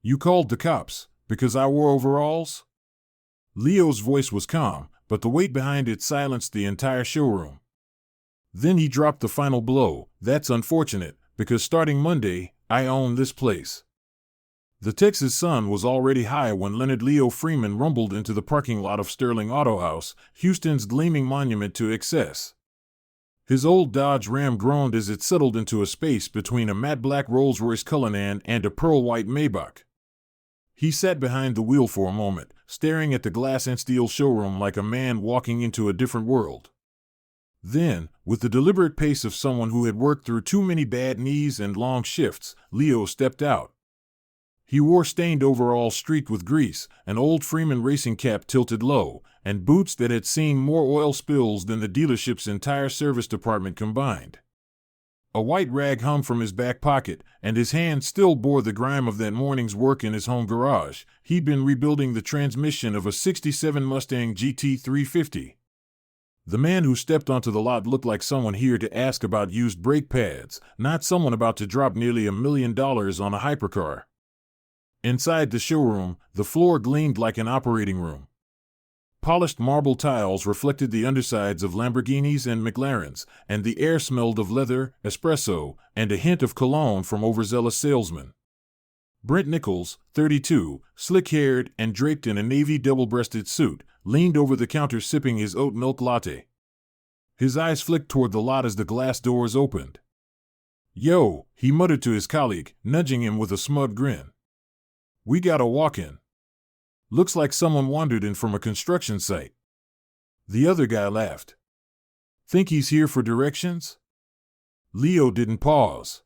You called the cops because I wore overalls? Leo's voice was calm, but the weight behind it silenced the entire showroom. Then he dropped the final blow. That's unfortunate, because starting Monday, I own this place. The Texas sun was already high when Leonard Leo Freeman rumbled into the parking lot of Sterling Auto House, Houston's gleaming monument to excess. His old Dodge Ram groaned as it settled into a space between a matte black Rolls-Royce Cullinan and a pearl-white Maybach. He sat behind the wheel for a moment, staring at the glass and steel showroom like a man walking into a different world. Then, with the deliberate pace of someone who had worked through too many bad knees and long shifts, Leo stepped out. He wore stained overalls streaked with grease, an old Freeman racing cap tilted low, and boots that had seen more oil spills than the dealership's entire service department combined. A white rag hung from his back pocket, and his hand still bore the grime of that morning's work in his home garage. He'd been rebuilding the transmission of a '67 Mustang GT350. The man who stepped onto the lot looked like someone here to ask about used brake pads, not someone about to drop nearly $1 million on a hypercar. Inside the showroom, the floor gleamed like an operating room. Polished marble tiles reflected the undersides of Lamborghinis and McLarens, and the air smelled of leather, espresso, and a hint of cologne from overzealous salesmen. Brent Nichols, 32, slick-haired and draped in a navy double-breasted suit, leaned over the counter sipping his oat milk latte. His eyes flicked toward the lot as the glass doors opened. "Yo," he muttered to his colleague, nudging him with a smug grin. "We got a walk-in. Looks like someone wandered in from a construction site." The other guy laughed. "Think he's here for directions?" Leo didn't pause.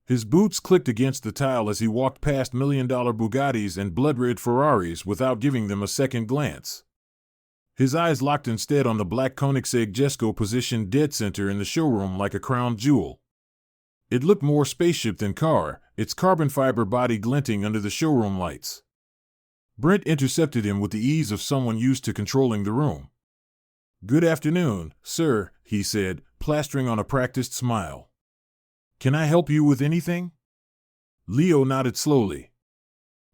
His boots clicked against the tile as he walked past million-dollar Bugattis and blood-red Ferraris without giving them a second glance. His eyes locked instead on the black Koenigsegg Jesko positioned dead center in the showroom like a crown jewel. It looked more spaceship than car, its carbon fiber body glinting under the showroom lights. Brent intercepted him with the ease of someone used to controlling the room. "Good afternoon, sir," he said, plastering on a practiced smile. "Can I help you with anything?" Leo nodded slowly.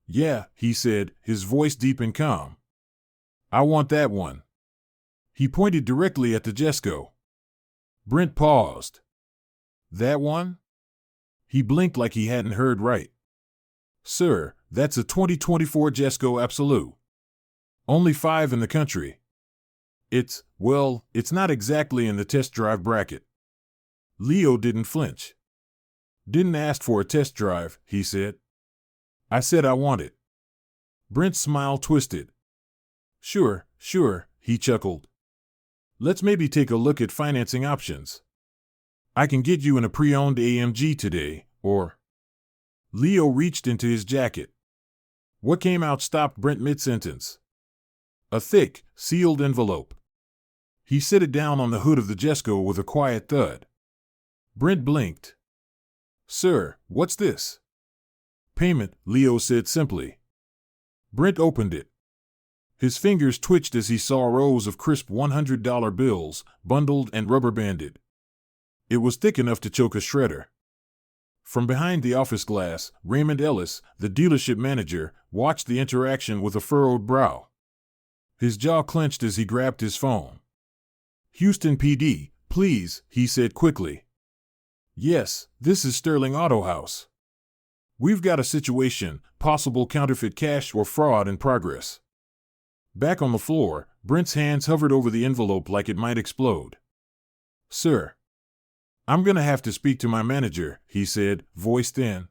"Yeah," he said, his voice deep and calm. "I want that one." He pointed directly at the Jesko. Brent paused. "That one?" He blinked like he hadn't heard right. "Sir, that's a 2024 Jesko Absolute. Only 5 in the country. It's not exactly in the test drive bracket." Leo didn't flinch. "Didn't ask for a test drive," he said. "I said I want it." Brent's smile twisted. Sure, he chuckled. "Let's maybe take a look at financing options. I can get you in a pre-owned AMG today, or..." Leo reached into his jacket. What came out stopped Brent mid-sentence. A thick, sealed envelope. He set it down on the hood of the Jesko with a quiet thud. Brent blinked. "Sir, what's this?" "Payment," Leo said simply. Brent opened it. His fingers twitched as he saw rows of crisp $100 bills, bundled and rubber-banded. It was thick enough to choke a shredder. From behind the office glass, Raymond Ellis, the dealership manager, watched the interaction with a furrowed brow. His jaw clenched as he grabbed his phone. "Houston PD, please," he said quickly. "Yes, this is Sterling Auto House. We've got a situation, possible counterfeit cash or fraud in progress." Back on the floor, Brent's hands hovered over the envelope like it might explode. "Sir, I'm gonna have to speak to my manager," he said, voice thin.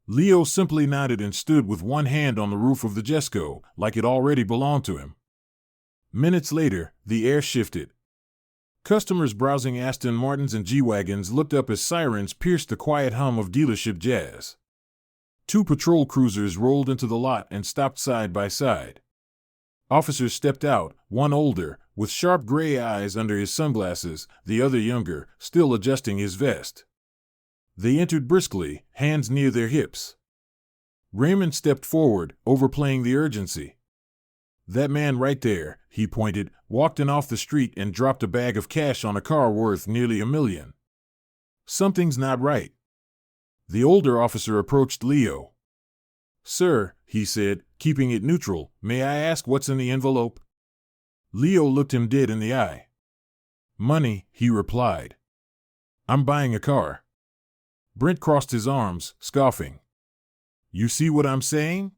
Leo simply nodded and stood with one hand on the roof of the Jesko, like it already belonged to him. Minutes later, the air shifted. Customers browsing Aston Martins and G-Wagons looked up as sirens pierced the quiet hum of dealership jazz. 2 patrol cruisers rolled into the lot and stopped side by side. Officers stepped out, one older, with sharp gray eyes under his sunglasses, the other younger, still adjusting his vest. They entered briskly, hands near their hips. Raymond stepped forward, overplaying the urgency. "That man right there," he pointed, walked in off the street and dropped a bag of cash on a car worth nearly $1 million. "Something's not right." The older officer approached Leo. Sir, he said, keeping it neutral, may I ask what's in the envelope? Leo looked him dead in the eye. Money, he replied. I'm buying a car. Brent crossed his arms, scoffing. You see what I'm saying?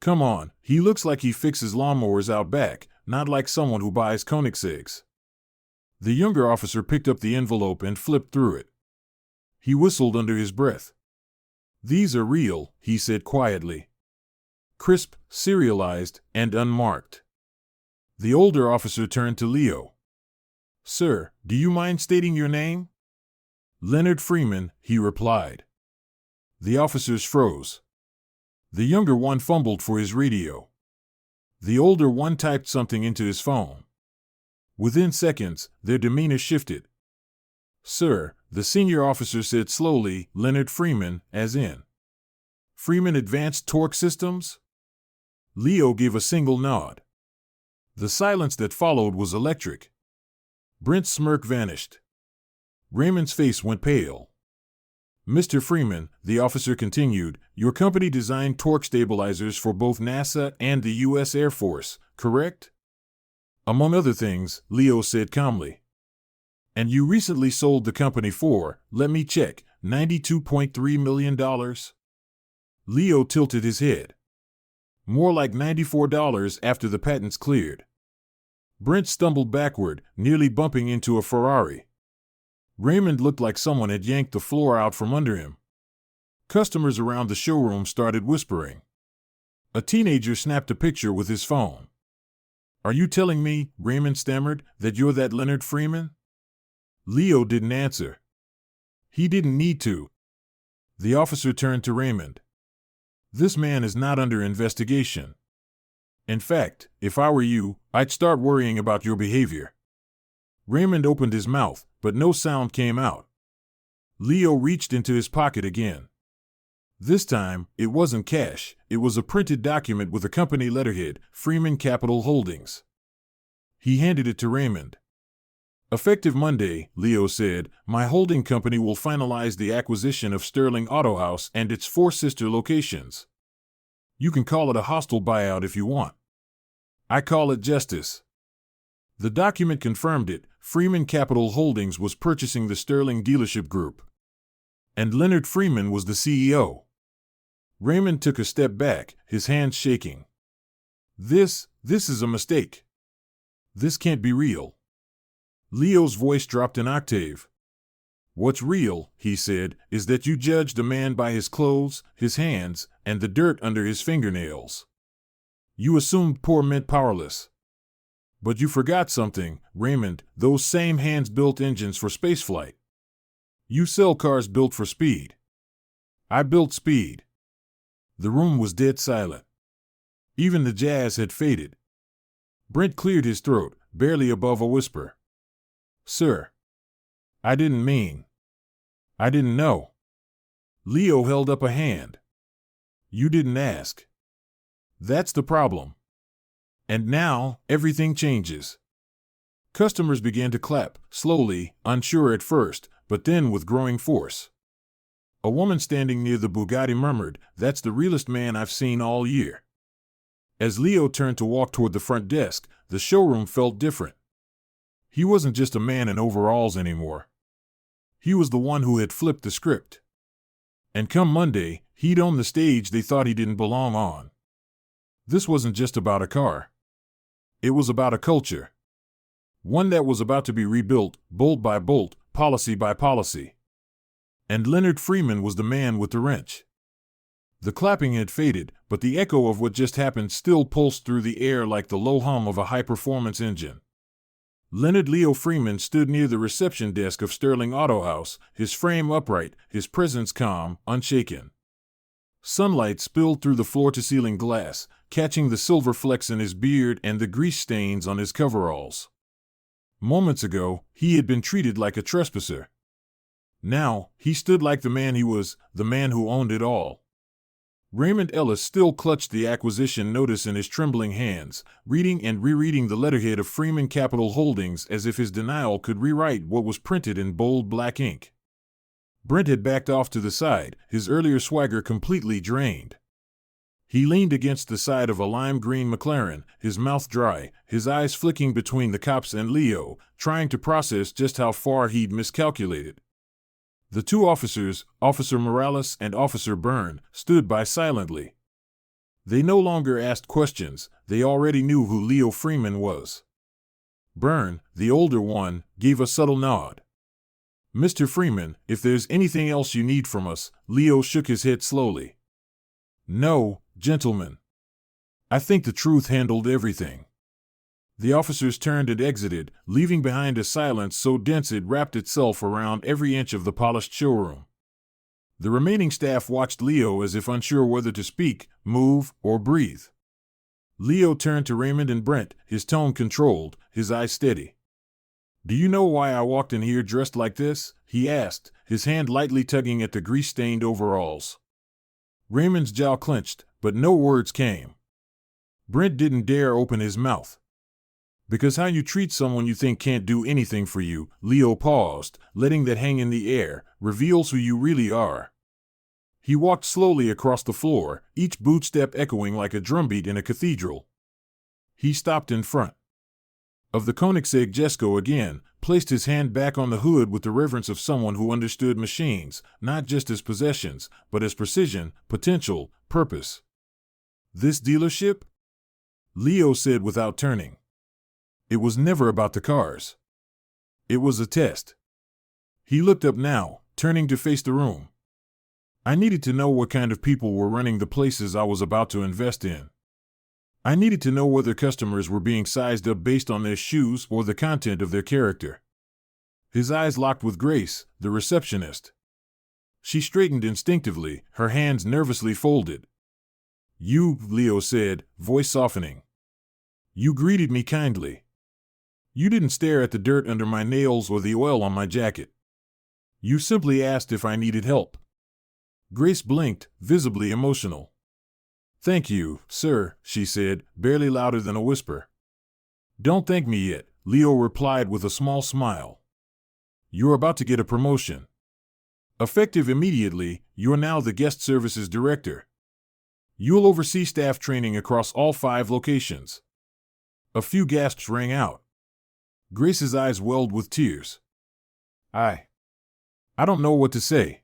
Come on, he looks like he fixes lawnmowers out back, not like someone who buys Koenigsegg's. The younger officer picked up the envelope and flipped through it. He whistled under his breath. These are real, he said quietly. Crisp, serialized, and unmarked. The older officer turned to Leo. Sir, do you mind stating your name? Leonard Freeman, he replied. The officers froze. The younger one fumbled for his radio. The older one typed something into his phone. Within seconds, their demeanor shifted. Sir, the senior officer said slowly, Leonard Freeman, as in. Freeman Advanced Torque Systems? Leo gave a single nod. The silence that followed was electric. Brent's smirk vanished. Raymond's face went pale. Mr. Freeman, the officer continued, your company designed torque stabilizers for both NASA and the U.S. Air Force, correct? Among other things, Leo said calmly. And you recently sold the company for, let me check, $92.3 million? Leo tilted his head. More like $94 after the patents cleared. Brent stumbled backward, nearly bumping into a Ferrari. Raymond looked like someone had yanked the floor out from under him. Customers around the showroom started whispering. A teenager snapped a picture with his phone. Are you telling me, Raymond stammered, that you're that Leonard Freeman? Leo didn't answer. He didn't need to. The officer turned to Raymond. This man is not under investigation. In fact, if I were you, I'd start worrying about your behavior. Raymond opened his mouth, but no sound came out. Leo reached into his pocket again. This time, it wasn't cash, it was a printed document with a company letterhead, Freeman Capital Holdings. He handed it to Raymond. Effective Monday, Leo said, my holding company will finalize the acquisition of Sterling Auto House and its 4 sister locations. You can call it a hostile buyout if you want. I call it justice. The document confirmed it. Freeman Capital Holdings was purchasing the Sterling dealership group. And Leonard Freeman was the CEO. Raymond took a step back, his hands shaking. This is a mistake. This can't be real. Leo's voice dropped an octave. What's real, he said, is that you judged a man by his clothes, his hands, and the dirt under his fingernails. You assumed poor meant powerless. But you forgot something, Raymond, those same hands built engines for spaceflight. You sell cars built for speed. I built speed. The room was dead silent. Even the jazz had faded. Brent cleared his throat, barely above a whisper. Sir. I didn't mean. I didn't know. Leo held up a hand. You didn't ask. That's the problem. And now, everything changes. Customers began to clap, slowly, unsure at first, but then with growing force. A woman standing near the Bugatti murmured, that's the realest man I've seen all year. As Leo turned to walk toward the front desk, the showroom felt different. He wasn't just a man in overalls anymore. He was the one who had flipped the script. And come Monday, he'd own the stage they thought he didn't belong on. This wasn't just about a car. It was about a culture. One that was about to be rebuilt, bolt by bolt, policy by policy. And Leonard Freeman was the man with the wrench. The clapping had faded, but the echo of what just happened still pulsed through the air like the low hum of a high-performance engine. Leonard Leo Freeman stood near the reception desk of Sterling Auto House, his frame upright, his presence calm, unshaken. Sunlight spilled through the floor-to-ceiling glass, catching the silver flecks in his beard and the grease stains on his coveralls. Moments ago, he had been treated like a trespasser. Now, he stood like the man he was, the man who owned it all. Raymond Ellis still clutched the acquisition notice in his trembling hands, reading and rereading the letterhead of Freeman Capital Holdings as if his denial could rewrite what was printed in bold black ink. Brent had backed off to the side, his earlier swagger completely drained. He leaned against the side of a lime green McLaren, his mouth dry, his eyes flicking between the cops and Leo, trying to process just how far he'd miscalculated. The two officers, Officer Morales and Officer Byrne, stood by silently. They no longer asked questions, they already knew who Leo Freeman was. Byrne, the older one, gave a subtle nod. "Mr. Freeman, if there's anything else you need from us," Leo shook his head slowly. "No, gentlemen. I think the truth handled everything." The officers turned and exited, leaving behind a silence so dense it wrapped itself around every inch of the polished showroom. The remaining staff watched Leo as if unsure whether to speak, move, or breathe. Leo turned to Raymond and Brent, his tone controlled, his eyes steady. "Do you know why I walked in here dressed like this?" he asked, his hand lightly tugging at the grease-stained overalls. Raymond's jaw clenched, but no words came. Brent didn't dare open his mouth. "Because how you treat someone you think can't do anything for you," Leo paused, letting that hang in the air, "reveals who you really are." He walked slowly across the floor, each boot step echoing like a drumbeat in a cathedral. He stopped in front of the Koenigsegg Jesko again, placed his hand back on the hood with the reverence of someone who understood machines, not just as possessions, but as precision, potential, purpose. "This dealership?" Leo said without turning. "It was never about the cars. It was a test." He looked up now, turning to face the room. "I needed to know what kind of people were running the places I was about to invest in. I needed to know whether customers were being sized up based on their shoes or the content of their character." His eyes locked with Grace, the receptionist. She straightened instinctively, her hands nervously folded. "You," Leo said, voice softening. "You greeted me kindly. You didn't stare at the dirt under my nails or the oil on my jacket. You simply asked if I needed help." Grace blinked, visibly emotional. "Thank you, sir," she said, barely louder than a whisper. "Don't thank me yet," Leo replied with a small smile. "You're about to get a promotion. Effective immediately, you're now the guest services director. You'll oversee staff training across all 5 locations." A few gasps rang out. Grace's eyes welled with tears. I don't know what to say."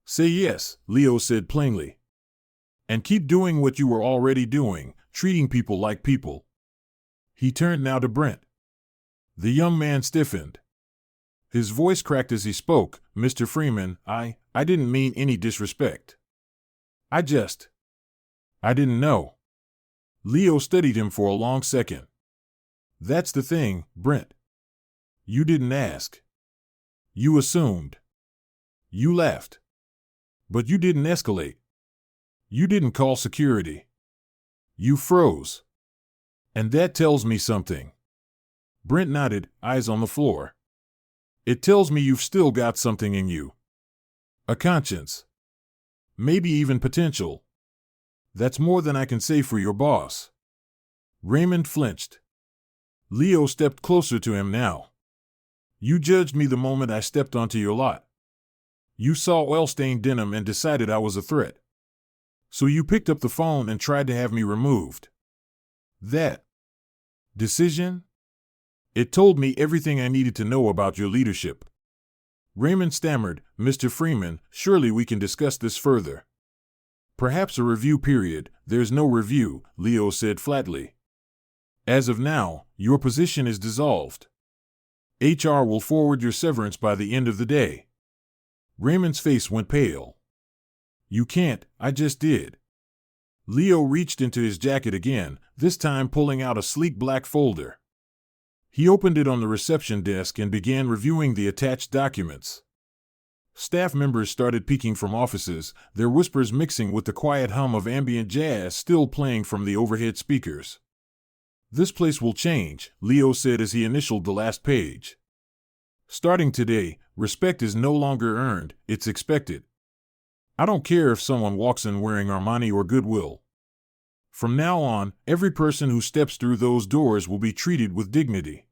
"Say yes," Leo said plainly. "And keep doing what you were already doing, treating people like people." He turned now to Brent. The young man stiffened. His voice cracked as he spoke. "Mr. Freeman, I didn't mean any disrespect. I didn't know." Leo studied him for a long second. "That's the thing, Brent. You didn't ask. You assumed. You laughed. But you didn't escalate. You didn't call security. You froze. And that tells me something." Brent nodded, eyes on the floor. "It tells me you've still got something in you. A conscience. Maybe even potential. That's more than I can say for your boss." Raymond flinched. Leo stepped closer to him now. "You judged me the moment I stepped onto your lot. You saw oil-stained denim and decided I was a threat. So you picked up the phone and tried to have me removed. That decision? It told me everything I needed to know about your leadership." Raymond stammered, "Mr. Freeman, surely we can discuss this further." "Perhaps a review period." "There's no review," Leo said flatly. "As of now, your position is dissolved. HR will forward your severance by the end of the day." Raymond's face went pale. "You can't, I just did." Leo reached into his jacket again, this time pulling out a sleek black folder. He opened it on the reception desk and began reviewing the attached documents. Staff members started peeking from offices, their whispers mixing with the quiet hum of ambient jazz still playing from the overhead speakers. "This place will change," Leo said as he initialed the last page. "Starting today, respect is no longer earned, it's expected. I don't care if someone walks in wearing Armani or Goodwill. From now on, every person who steps through those doors will be treated with dignity."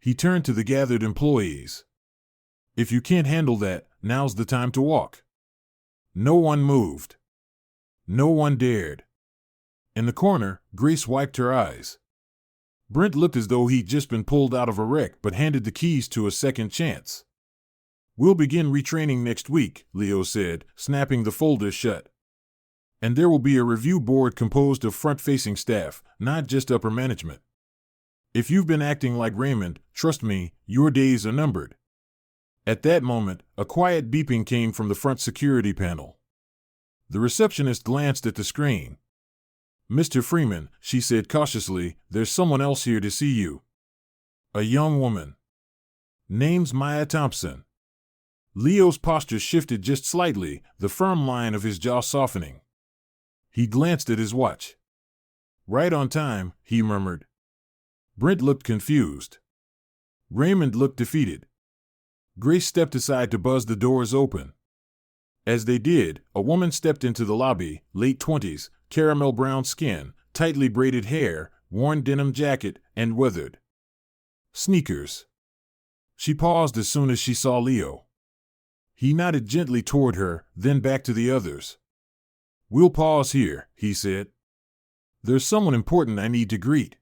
He turned to the gathered employees. "If you can't handle that, now's the time to walk." No one moved. No one dared. In the corner, Grace wiped her eyes. Brent looked as though he'd just been pulled out of a wreck but handed the keys to a second chance. "We'll begin retraining next week," Leo said, snapping the folder shut. "And there will be a review board composed of front-facing staff, not just upper management. If you've been acting like Raymond, trust me, your days are numbered." At that moment, a quiet beeping came from the front security panel. The receptionist glanced at the screen. "Mr. Freeman," she said cautiously, "there's someone else here to see you." A young woman. "Name's Maya Thompson." Leo's posture shifted just slightly, the firm line of his jaw softening. He glanced at his watch. "Right on time," he murmured. Brent looked confused. Raymond looked defeated. Grace stepped aside to buzz the doors open. As they did, a woman stepped into the lobby, late 20s, caramel brown skin, tightly braided hair, worn denim jacket, and weathered sneakers. She paused as soon as she saw Leo. He nodded gently toward her, then back to the others. "We'll pause here," he said. "There's someone important I need to greet."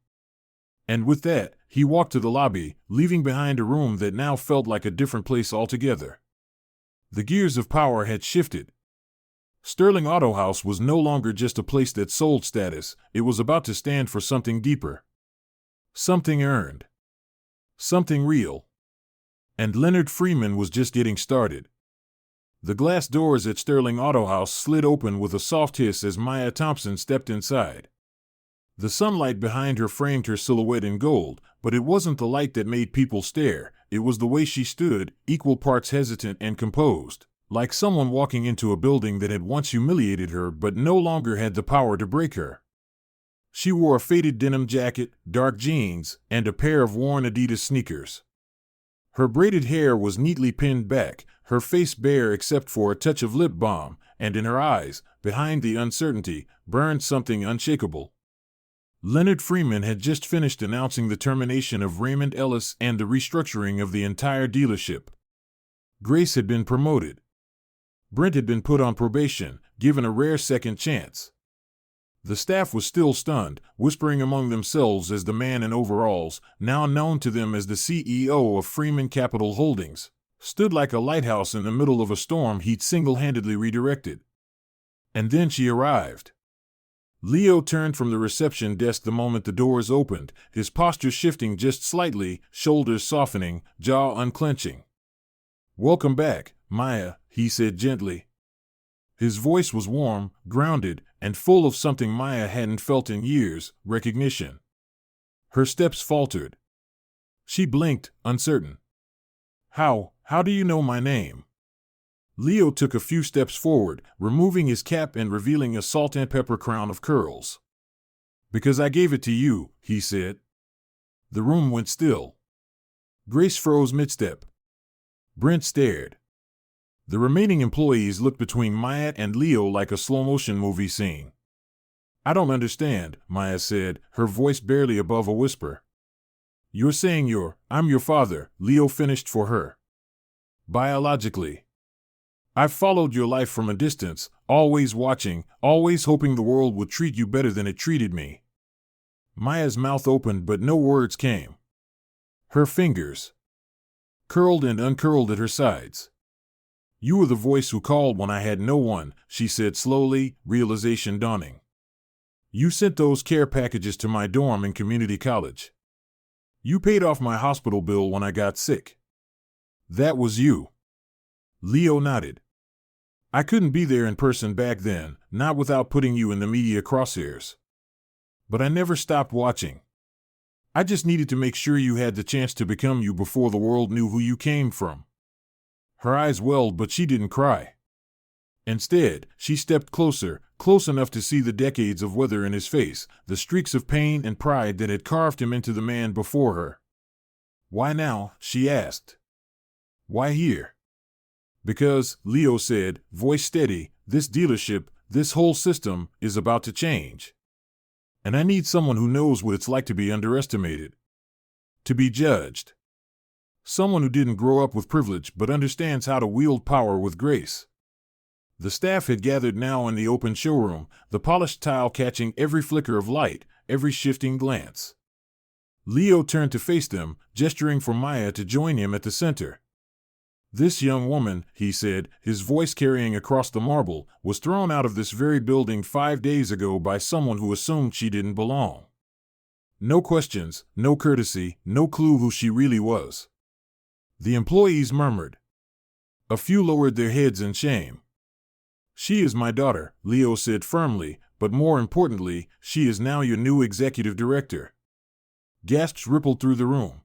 And with that, he walked to the lobby, leaving behind a room that now felt like a different place altogether. The gears of power had shifted. Sterling Auto House was no longer just a place that sold status, it was about to stand for something deeper. Something earned. Something real. And Leonard Freeman was just getting started. The glass doors at Sterling Auto House slid open with a soft hiss as Maya Thompson stepped inside. The sunlight behind her framed her silhouette in gold, but it wasn't the light that made people stare, it was the way she stood, equal parts hesitant and composed, like someone walking into a building that had once humiliated her but no longer had the power to break her. She wore a faded denim jacket, dark jeans, and a pair of worn Adidas sneakers. Her braided hair was neatly pinned back, her face bare except for a touch of lip balm, and in her eyes, behind the uncertainty, burned something unshakable. Leonard Freeman had just finished announcing the termination of Raymond Ellis and the restructuring of the entire dealership. Grace had been promoted. Brent had been put on probation, given a rare second chance. The staff was still stunned, whispering among themselves as the man in overalls, now known to them as the CEO of Freeman Capital Holdings, stood like a lighthouse in the middle of a storm he'd single-handedly redirected. And then she arrived. Leo turned from the reception desk the moment the doors opened, his posture shifting just slightly, shoulders softening, jaw unclenching. "Welcome back, Maya," he said gently. His voice was warm, grounded, and full of something Maya hadn't felt in years, recognition. Her steps faltered. She blinked, uncertain. How do you know my name?" Leo took a few steps forward, removing his cap and revealing a salt and pepper crown of curls. "Because I gave it to you," he said. The room went still. Grace froze mid-step. Brent stared. The remaining employees looked between Maya and Leo like a slow-motion movie scene. "I don't understand," Maya said, her voice barely above a whisper. "You're saying I'm your father," Leo finished for her. "Biologically. I've followed your life from a distance, always watching, always hoping the world would treat you better than it treated me." Maya's mouth opened but no words came. Her fingers curled and uncurled at her sides. "You were the voice who called when I had no one," she said slowly, realization dawning. "You sent those care packages to my dorm in community college. You paid off my hospital bill when I got sick. That was you." Leo nodded. "I couldn't be there in person back then, not without putting you in the media crosshairs. But I never stopped watching. I just needed to make sure you had the chance to become you before the world knew who you came from." Her eyes welled, but she didn't cry. Instead, she stepped closer, close enough to see the decades of weather in his face, the streaks of pain and pride that had carved him into the man before her. "Why now?" she asked. "Why here?" "Because," Leo said, voice steady, "this dealership, this whole system, is about to change. And I need someone who knows what it's like to be underestimated. To be judged. Someone who didn't grow up with privilege but understands how to wield power with grace." The staff had gathered now in the open showroom, the polished tile catching every flicker of light, every shifting glance. Leo turned to face them, gesturing for Maya to join him at the center. "This young woman," he said, his voice carrying across the marble, "was thrown out of this very building 5 days ago by someone who assumed she didn't belong. No questions, no courtesy, no clue who she really was." The employees murmured. A few lowered their heads in shame. "She is my daughter," Leo said firmly, "but more importantly, she is now your new executive director." Gasps rippled through the room.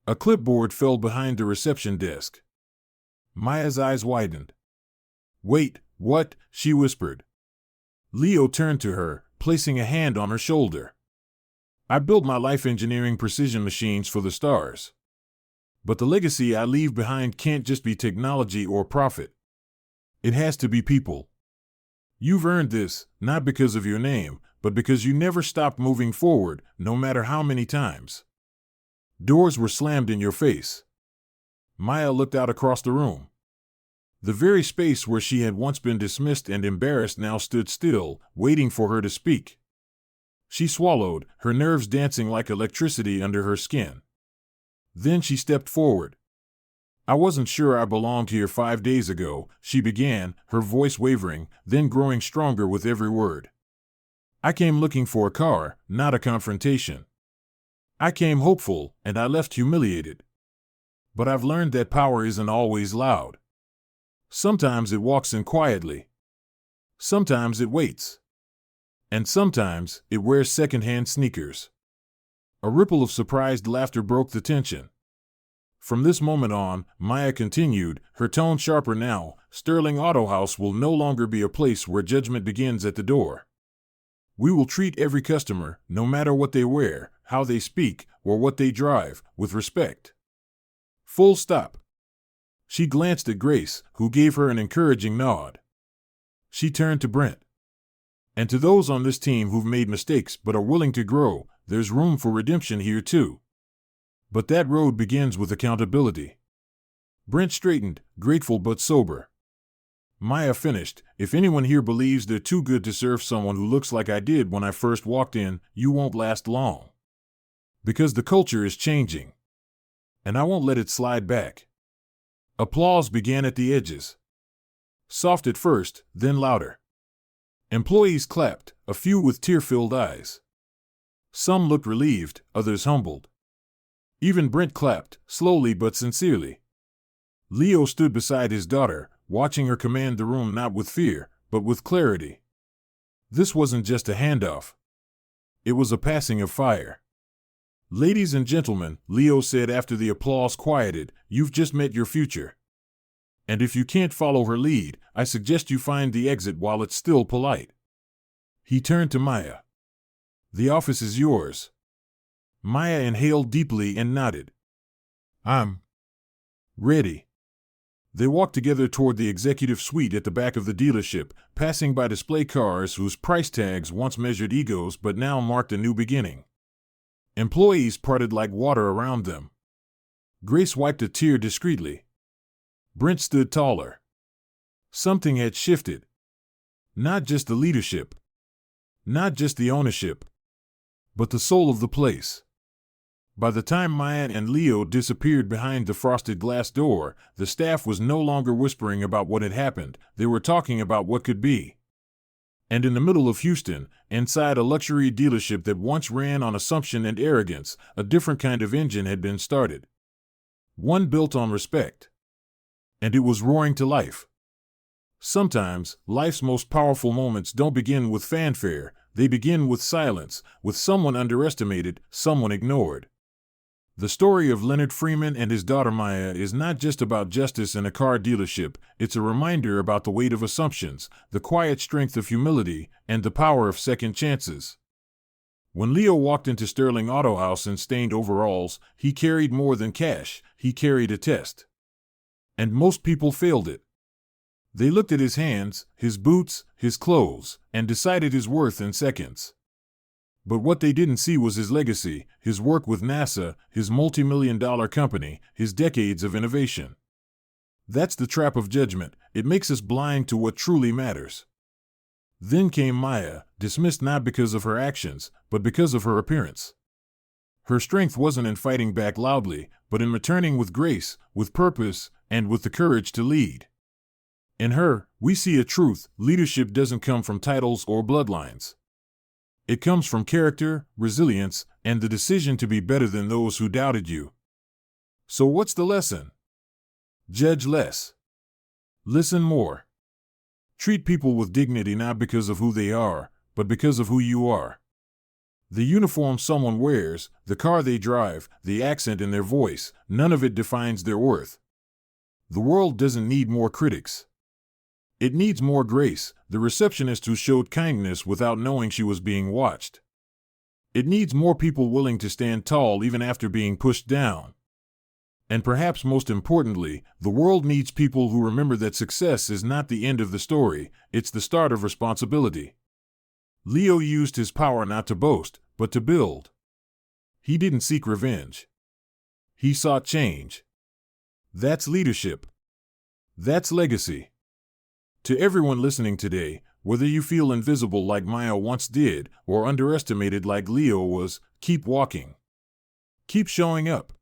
A clipboard fell behind the reception desk. Maya's eyes widened. "Wait, what?" she whispered. Leo turned to her, placing a hand on her shoulder. "I built my life engineering precision machines for the stars. But the legacy I leave behind can't just be technology or profit. It has to be people. You've earned this, not because of your name, but because you never stopped moving forward, no matter how many times. Doors were slammed in your face." Maya looked out across the room. The very space where she had once been dismissed and embarrassed now stood still, waiting for her to speak. She swallowed, her nerves dancing like electricity under her skin. Then she stepped forward. "I wasn't sure I belonged here 5 days ago," she began, her voice wavering, then growing stronger with every word. "I came looking for a car, not a confrontation. I came hopeful, and I left humiliated. But I've learned that power isn't always loud. Sometimes it walks in quietly. Sometimes it waits. And sometimes it wears second-hand sneakers." A ripple of surprised laughter broke the tension. "From this moment on," Maya continued, her tone sharper now, "Sterling Auto House will no longer be a place where judgment begins at the door. We will treat every customer, no matter what they wear, how they speak, or what they drive, with respect. Full stop." She glanced at Grace, who gave her an encouraging nod. She turned to Brent. "And to those on this team who've made mistakes but are willing to grow, there's room for redemption here too. But that road begins with accountability." Brent straightened, grateful but sober. Maya finished, "If anyone here believes they're too good to serve someone who looks like I did when I first walked in, you won't last long. Because the culture is changing. And I won't let it slide back." Applause began at the edges. Soft at first, then louder. Employees clapped, a few with tear-filled eyes. Some looked relieved, others humbled. Even Brent clapped, slowly but sincerely. Leo stood beside his daughter, watching her command the room not with fear, but with clarity. This wasn't just a handoff. It was a passing of fire. "Ladies and gentlemen," Leo said after the applause quieted, "you've just met your future. And if you can't follow her lead, I suggest you find the exit while it's still polite." He turned to Maya. "The office is yours." Maya inhaled deeply and nodded. "I'm ready." They walked together toward the executive suite at the back of the dealership, passing by display cars whose price tags once measured egos but now marked a new beginning. Employees parted like water around them. Grace wiped a tear discreetly. Brent stood taller. Something had shifted. Not just the leadership. Not just the ownership. But the soul of the place. By the time Maya and Leo disappeared behind the frosted glass door, the staff was no longer whispering about what had happened, they were talking about what could be. And in the middle of Houston, inside a luxury dealership that once ran on assumption and arrogance, a different kind of engine had been started. One built on respect. And it was roaring to life. Sometimes, life's most powerful moments don't begin with fanfare, they begin with silence, with someone underestimated, someone ignored. The story of Leonard Freeman and his daughter Maya is not just about justice in a car dealership, it's a reminder about the weight of assumptions, the quiet strength of humility, and the power of second chances. When Leo walked into Sterling Auto House in stained overalls, he carried more than cash, he carried a test. And most people failed it. They looked at his hands, his boots, his clothes, and decided his worth in seconds. But what they didn't see was his legacy, his work with NASA, his multi-million-dollar company, his decades of innovation. That's the trap of judgment. It makes us blind to what truly matters. Then came Maya, dismissed not because of her actions, but because of her appearance. Her strength wasn't in fighting back loudly, but in returning with grace, with purpose, and with the courage to lead. In her, we see a truth: leadership doesn't come from titles or bloodlines. It comes from character, resilience, and the decision to be better than those who doubted you. So what's the lesson? Judge less. Listen more. Treat people with dignity not because of who they are, but because of who you are. The uniform someone wears, the car they drive, the accent in their voice, none of it defines their worth. The world doesn't need more critics. It needs more grace, the receptionist who showed kindness without knowing she was being watched. It needs more people willing to stand tall even after being pushed down. And perhaps most importantly, the world needs people who remember that success is not the end of the story, it's the start of responsibility. Leo used his power not to boast, but to build. He didn't seek revenge. He sought change. That's leadership. That's legacy. To everyone listening today, whether you feel invisible like Maya once did, or underestimated like Leo was, keep walking. Keep showing up.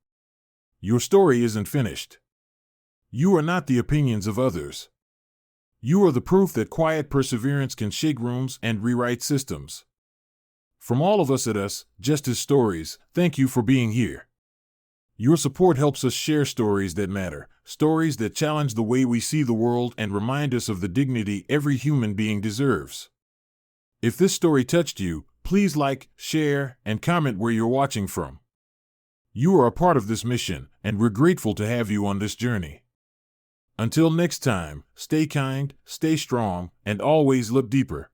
Your story isn't finished. You are not the opinions of others. You are the proof that quiet perseverance can shake rooms and rewrite systems. From all of us at Us, Justice Stories, thank you for being here. Your support helps us share stories that matter, stories that challenge the way we see the world and remind us of the dignity every human being deserves. If this story touched you, please like, share, and comment where you're watching from. You are a part of this mission, and we're grateful to have you on this journey. Until next time, stay kind, stay strong, and always look deeper.